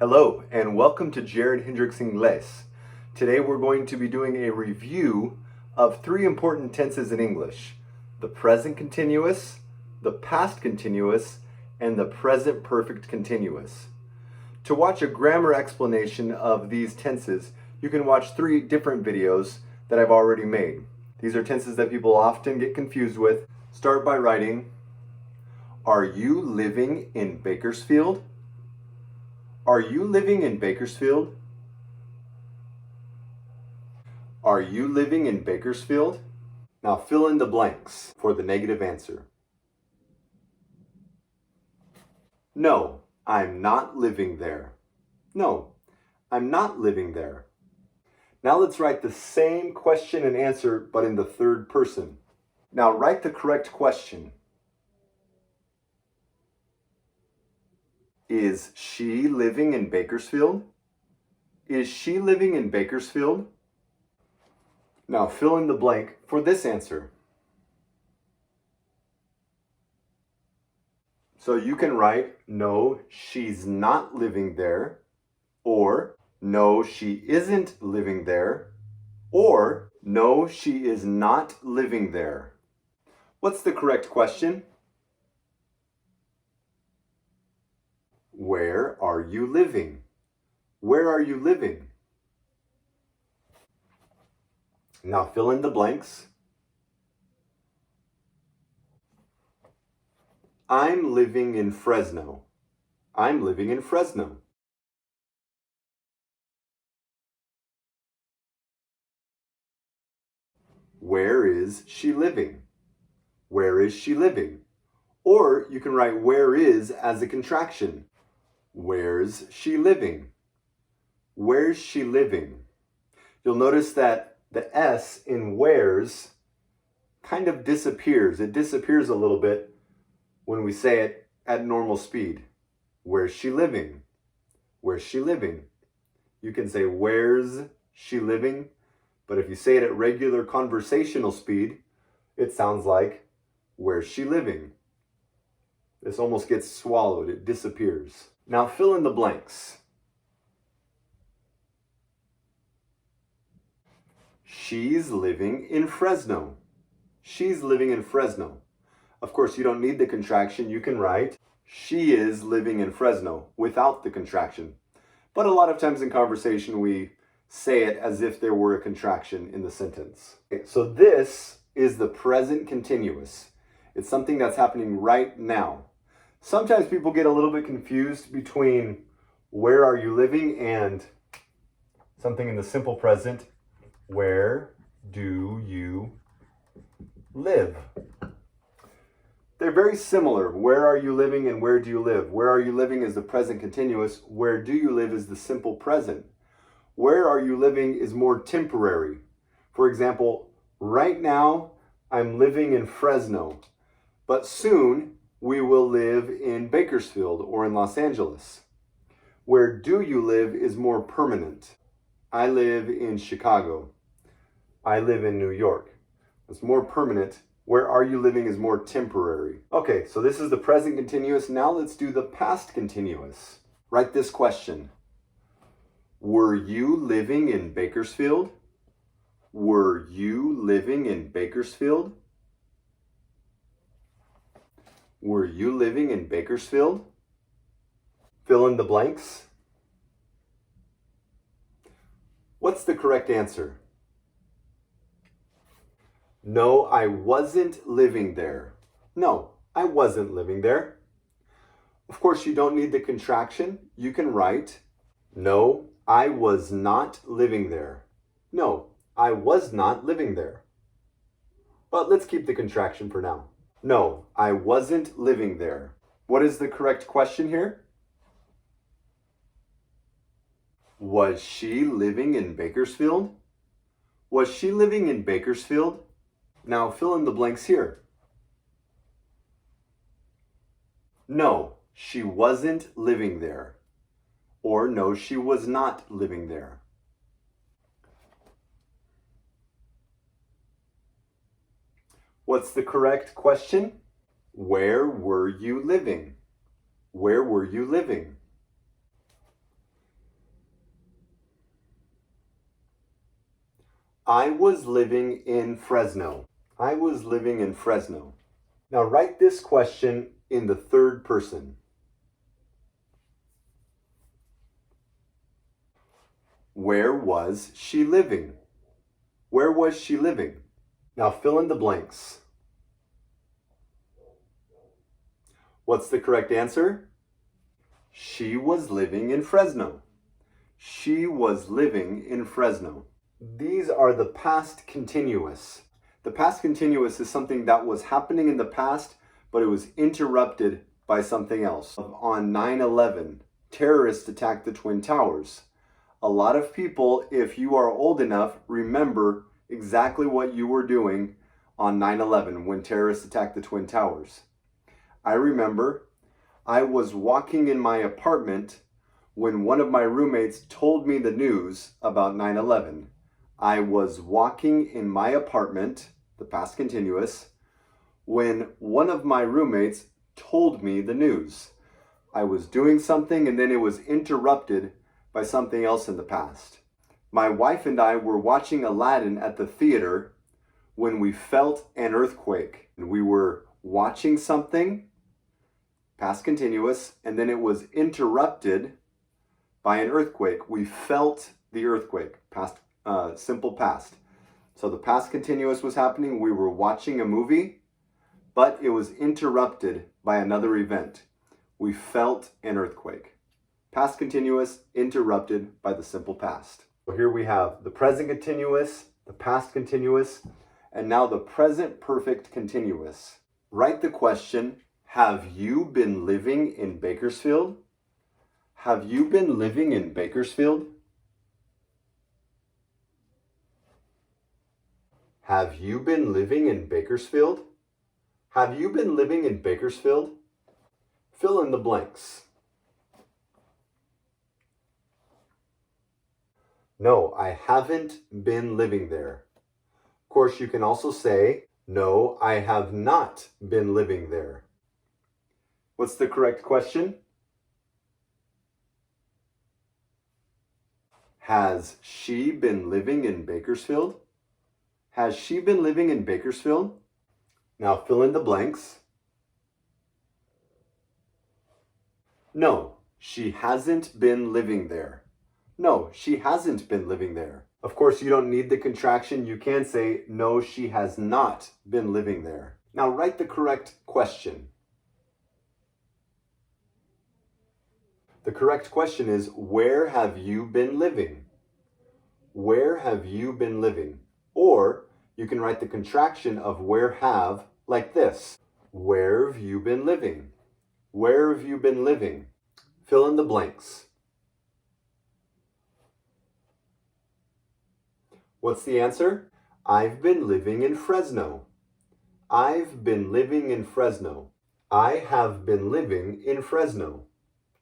Hello and welcome to Jared Hendricks Ingles. Today we're going to be doing a review of three important tenses in English: the present continuous, the past continuous, and the present perfect continuous. To watch a grammar explanation of these tenses, you can watch three different videos that I've already made. These are tenses that people often get confused with. Start by writing, "Are you living in Bakersfield?" Are you living in Bakersfield? Are you living in Bakersfield? Now fill in the blanks for the negative answer. No, I'm not living there. No, I'm not living there. Now let's write the same question and answer, but in the third person. Now write the correct question. Is she living in Bakersfield? Is she living in Bakersfield? Now fill in the blank for this answer. So you can write, no, she's not living there, or no, she isn't living there, or no, she is not living there. What's the correct question? Where are you living? Where are you living? Now fill in the blanks. I'm living in Fresno. I'm living in Fresno. Where is she living? Where is she living? Or you can write where is as a contraction. Where's she living? Where's she living? You'll notice that the S in where's kind of disappears. It disappears a little bit when we say it at normal speed. Where's she living? Where's she living? You can say where's she living, but if you say it at regular conversational speed, it sounds like where's she living? This almost gets swallowed, it disappears. Now fill in the blanks. She's living in Fresno. She's living in Fresno. Of course, you don't need the contraction. You can write, she is living in Fresno without the contraction. But a lot of times in conversation, we say it as if there were a contraction in the sentence. Okay, so this is the present continuous. It's something that's happening right now. Sometimes people get a little bit confused between where are you living and something in the simple present. Where do you live? They're very similar. Where are you living and where do you live? Where are you living is the present continuous. Where do you live is the simple present. Where are you living is more temporary. For example, right now I'm living in Fresno, but soon we will live in Bakersfield or in Los Angeles. Where do you live is more permanent. I live in Chicago. I live in New York. It's more permanent. Where are you living is more temporary. Okay, so this is the present continuous. Now let's do the past continuous. Write this question. Were you living in Bakersfield? Were you living in Bakersfield? Were you living in Bakersfield? Fill in the blanks. What's the correct answer? No, I wasn't living there. No, I wasn't living there. Of course, you don't need the contraction. You can write, no, I was not living there. No, I was not living there. But let's keep the contraction for now. No, I wasn't living there. What is the correct question here? Was she living in Bakersfield? Was she living in Bakersfield? Now fill in the blanks here. No, she wasn't living there. Or no, she was not living there. What's the correct question? Where were you living? Where were you living? I was living in Fresno. I was living in Fresno. Now write this question in the third person. Where was she living? Where was she living? Now fill in the blanks. What's the correct answer? She was living in Fresno. She was living in Fresno. These are the past continuous. The past continuous is something that was happening in the past, but it was interrupted by something else. On 9/11, terrorists attacked the Twin Towers. A lot of people, if you are old enough, remember exactly what you were doing on 9/11 when terrorists attacked the Twin Towers. I remember I was walking in my apartment when one of my roommates told me the news about 9/11. I was walking in my apartment, the past continuous, when one of my roommates told me the news. I was doing something and then it was interrupted by something else in the past. My wife and I were watching Aladdin at the theater when we felt an earthquake. We were watching something, past continuous, and then it was interrupted by an earthquake. We felt the earthquake, past, simple past. So the past continuous was happening. We were watching a movie, but it was interrupted by another event. We felt an earthquake. Past continuous interrupted by the simple past. So here we have the present continuous, the past continuous, and now the present perfect continuous. Write the question, have you been living in Bakersfield? Have you been living in Bakersfield? Have you been living in Bakersfield? Have you been living in Bakersfield? Fill in the blanks. No, I haven't been living there. Of course, you can also say, no, I have not been living there. What's the correct question? Has she been living in Bakersfield? Has she been living in Bakersfield? Now fill in the blanks. No, she hasn't been living there. No, she hasn't been living there. Of course, you don't need the contraction. You can say, no, she has not been living there. Now write the correct question. The correct question is, where have you been living? Where have you been living? Or you can write the contraction of where have like this. Where have you been living? Where have you been living? Fill in the blanks. What's the answer? I've been living in Fresno. I've been living in Fresno. I have been living in Fresno.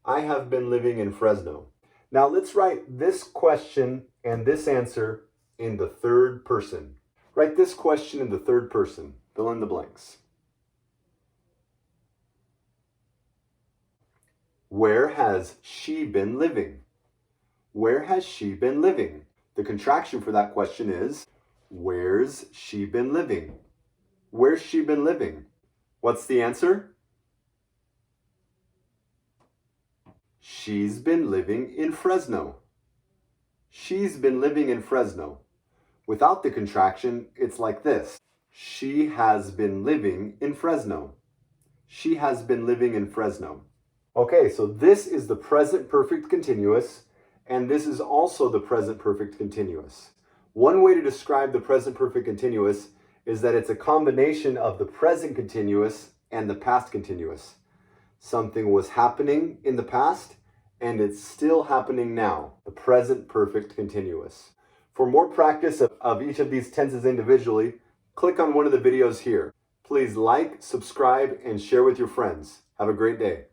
I have been living in Fresno. Now let's write this question and this answer in the third person. Write this question in the third person. Fill in the blanks. Where has she been living? Where has she been living? The contraction for that question is, where's she been living? Where's she been living? What's the answer? She's been living in Fresno. She's been living in Fresno. Without the contraction, it's like this. She has been living in Fresno. She has been living in Fresno. Okay, so this is the present perfect continuous, and this is also the present perfect continuous. One way to describe the present perfect continuous is that it's a combination of the present continuous and the past continuous. Something was happening in the past, and it's still happening now, the present perfect continuous. For more practice of each of these tenses individually, click on one of the videos here. Please like, subscribe, and share with your friends. Have a great day.